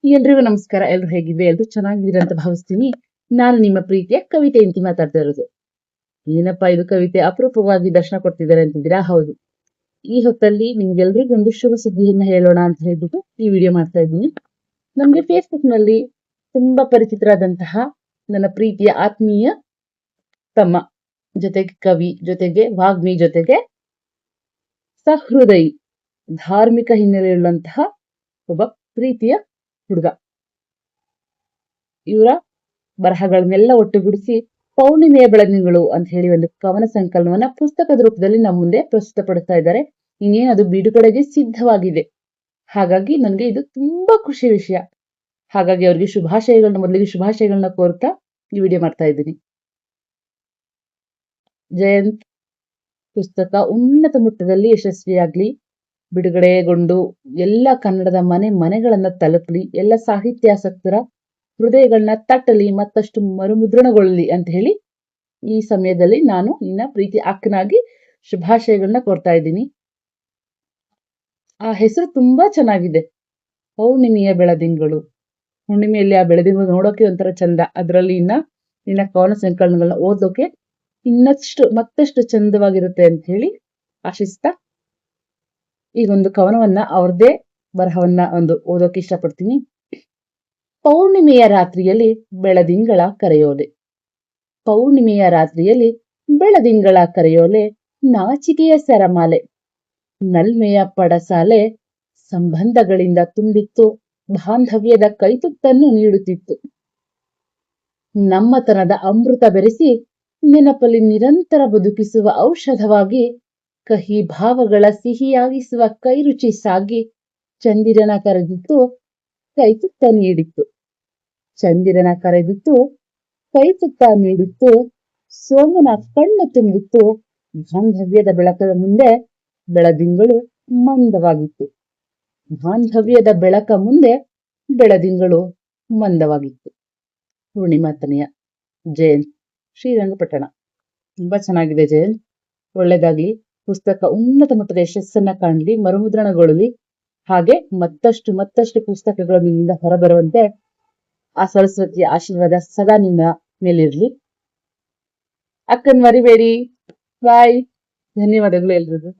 ಎಲ್ರಿಗೂ ನಮಸ್ಕಾರ. ಎಲ್ರು ಹೇಗಿದ್ರೆ ಎಲ್ರು ಚೆನ್ನಾಗಿದ್ದೀರ ಅಂತ ಭಾವಿಸ್ತೀನಿ. ನಾನು ನಿಮ್ಮ ಪ್ರೀತಿಯ ಕವಿತೆ ಇಂತಿ ಮಾತಾಡ್ತಾ ಇರೋದು. ಏನಪ್ಪಾ ಇದು ಕವಿತೆ ಅಪರೂಪವಾಗಿ ದರ್ಶನ ಕೊಡ್ತಿದ್ದಾರೆ ಅಂತಿದ್ದೀರಾ? ಹೌದು. ಈ ಹೊತ್ತಲ್ಲಿ ನಿಮ್ಗೆಲ್ರಿಗೂ ಒಂದು ಶುಭ ಸುದ್ದಿಯನ್ನ ಹೇಳೋಣ ಅಂತ ಹೇಳ್ಬಿಟ್ಟು ಈ ವಿಡಿಯೋ ಮಾಡ್ತಾ ಇದ್ದೀನಿ. ನಮ್ಗೆ ಫೇಸ್ಬುಕ್ ನಲ್ಲಿ ತುಂಬಾ ಪರಿಚಿತರಾದಂತಹ ನನ್ನ ಪ್ರೀತಿಯ ಆತ್ಮೀಯ ತಮ್ಮ, ಜೊತೆಗೆ ಕವಿ, ಜೊತೆಗೆ ವಾಗ್ಮಿ, ಜೊತೆಗೆ ಸಹೃದಯಿ, ಧಾರ್ಮಿಕ ಹಿನ್ನೆಲೆಯುಳ್ಳಂತಹ ಒಬ್ಬ ಪ್ರೀತಿಯ ಹುಡುಗ. ಇವರ ಬರಹಗಳನ್ನೆಲ್ಲ ಒಟ್ಟುಗೂಡಿಸಿ ಪೌರ್ಣಿಮೆಯ ಬೆಳದಿಂಗಳು ಅಂತ ಹೇಳಿ ಒಂದು ಕವನ ಸಂಕಲನವನ್ನ ಪುಸ್ತಕದ ರೂಪದಲ್ಲಿ ನಮ್ಮ ಮುಂದೆ ಪ್ರಸ್ತುತಪಡಿಸ್ತಾ ಇದ್ದಾರೆ. ಇನ್ನೇನು ಅದು ಬಿಡುಗಡೆಗೆ ಸಿದ್ಧವಾಗಿದೆ. ಹಾಗಾಗಿ ನನಗೆ ಇದು ತುಂಬಾ ಖುಷಿ ವಿಷಯ. ಹಾಗಾಗಿ ಅವರಿಗೆ ಮೊದಲಿಗೆ ಶುಭಾಶಯಗಳನ್ನ ಕೋರ್ತಾ ಈ ವಿಡಿಯೋ ಮಾಡ್ತಾ ಇದ್ದೀನಿ. ಜಯಂತ್ ಪುಸ್ತಕ ಉನ್ನತ ಮಟ್ಟದಲ್ಲಿ ಯಶಸ್ವಿಯಾಗ್ಲಿ, ಬಿಡುಗಡೆಗೊಂಡು ಎಲ್ಲ ಕನ್ನಡದ ಮನೆಗಳನ್ನ ತಲುಪಲಿ, ಎಲ್ಲ ಸಾಹಿತ್ಯಾಸಕ್ತರ ಹೃದಯಗಳನ್ನ ತಟ್ಟಲಿ, ಮತ್ತಷ್ಟು ಮರುಮುದ್ರಣಗೊಳ್ಳಲಿ ಅಂತ ಹೇಳಿ ಈ ಸಮಯದಲ್ಲಿ ನಾನು ನಿನ್ನ ಪ್ರೀತಿ ಅಕ್ಕನಾಗಿ ಶುಭಾಶಯಗಳನ್ನ ಕೋರ್ತಾ ಇದ್ದೀನಿ. ಆ ಹೆಸರು ತುಂಬಾ ಚೆನ್ನಾಗಿದೆ, ಪೌರ್ಣಿಮೆಯ ಬೆಳದಿಂಗಳು. ಹುಣ್ಣಿಮೆಯಲ್ಲಿ ಆ ಬೆಳದಿಂಗಳು ನೋಡೋಕೆ ಒಂಥರ ಚಂದ. ಅದರಲ್ಲಿ ನಿನ್ನ ಕವನ ಸಂಕಲನಗಳನ್ನ ಓದೋಕೆ ಮತ್ತಷ್ಟು ಚಂದವಾಗಿರುತ್ತೆ ಅಂತ ಹೇಳಿ ಆಶಿಸ್ತಾ ಈಗೊಂದು ಕವನವನ್ನ ಅವ್ರದೇ ಬರಹವನ್ನ ಓದೋಕೆ ಇಷ್ಟಪಡ್ತೀನಿ. ಪೌರ್ಣಿಮೆಯ ರಾತ್ರಿಯಲ್ಲಿ ಬೆಳದಿಂಗಳ ಕರೆಯೋಲೆ. ಪೌರ್ಣಿಮೆಯ ರಾತ್ರಿಯಲ್ಲಿ ಬೆಳದಿಂಗಳ ಕರೆಯೋಲೆ, ನಾಚಿಕೆಯ ಸರಮಾಲೆ, ನಲ್ಮೆಯ ಪಡಸಾಲೆ, ಸಂಬಂಧಗಳಿಂದ ತುಂಬಿತ್ತು, ಬಾಂಧವ್ಯದ ಕೈತುತ್ತನ್ನು ನೀಡುತ್ತಿತ್ತು. ನಮ್ಮತನದ ಅಮೃತ ಬೆರೆಸಿ ನೆನಪಲ್ಲಿ ನಿರಂತರ ಬದುಕಿಸುವ ಔಷಧವಾಗಿ, ಕಹಿ ಭಾವಗಳ ಸಿಹಿಯಾಗಿಸುವ ಕೈರುಚಿ ಸಾಗಿ, ಚಂದಿರನ ಕರೆದಿತ್ತು, ಕೈತುತ್ತ ನೀಡಿತ್ತು. ಚಂದಿರನ ಕರೆದಿತ್ತು, ಕೈತುತ್ತ ನೀಡಿತ್ತು, ಸೋಮನ ಕಣ್ಣು ತುಂಬಿತ್ತು, ಬಾಂಧವ್ಯದ ಬೆಳಕದ ಮುಂದೆ ಬೆಳದಿಂಗಳು ಮಂದವಾಗಿತ್ತು. ಬಾಂಧವ್ಯದ ಬೆಳಕ ಮುಂದೆ ಬೆಳದಿಂಗಳು ಮಂದವಾಗಿತ್ತು. ಪೂರ್ಣಿಮಾತನೆಯ ಜಯಂತ್, ಶ್ರೀರಂಗಪಟ್ಟಣ. ತುಂಬಾ ಚೆನ್ನಾಗಿದೆ ಜಯಂತ್, ಒಳ್ಳೇದಾಗ್ಲಿ. ಪುಸ್ತಕ ಉನ್ನತ ಮಟ್ಟದ ಯಶಸ್ಸನ್ನ ಕಾಣಲಿ, ಮರುಮುದ್ರಣಗೊಳ್ಳಲಿ. ಹಾಗೆ ಮತ್ತಷ್ಟು ಪುಸ್ತಕಗಳು ನಿನ್ನಿಂದ ಹೊರಬರುವಂತೆ ಆ ಸರಸ್ವತಿಯ ಆಶೀರ್ವಾದ ಸದಾ ನಿನ್ನ ಮೇಲಿರ್ಲಿ. ಅಕ್ಕನ್ ಮರಿಬೇಡಿ. ಬಾಯ್. ಧನ್ಯವಾದಗಳು ಎಲ್ರಿಗೂ.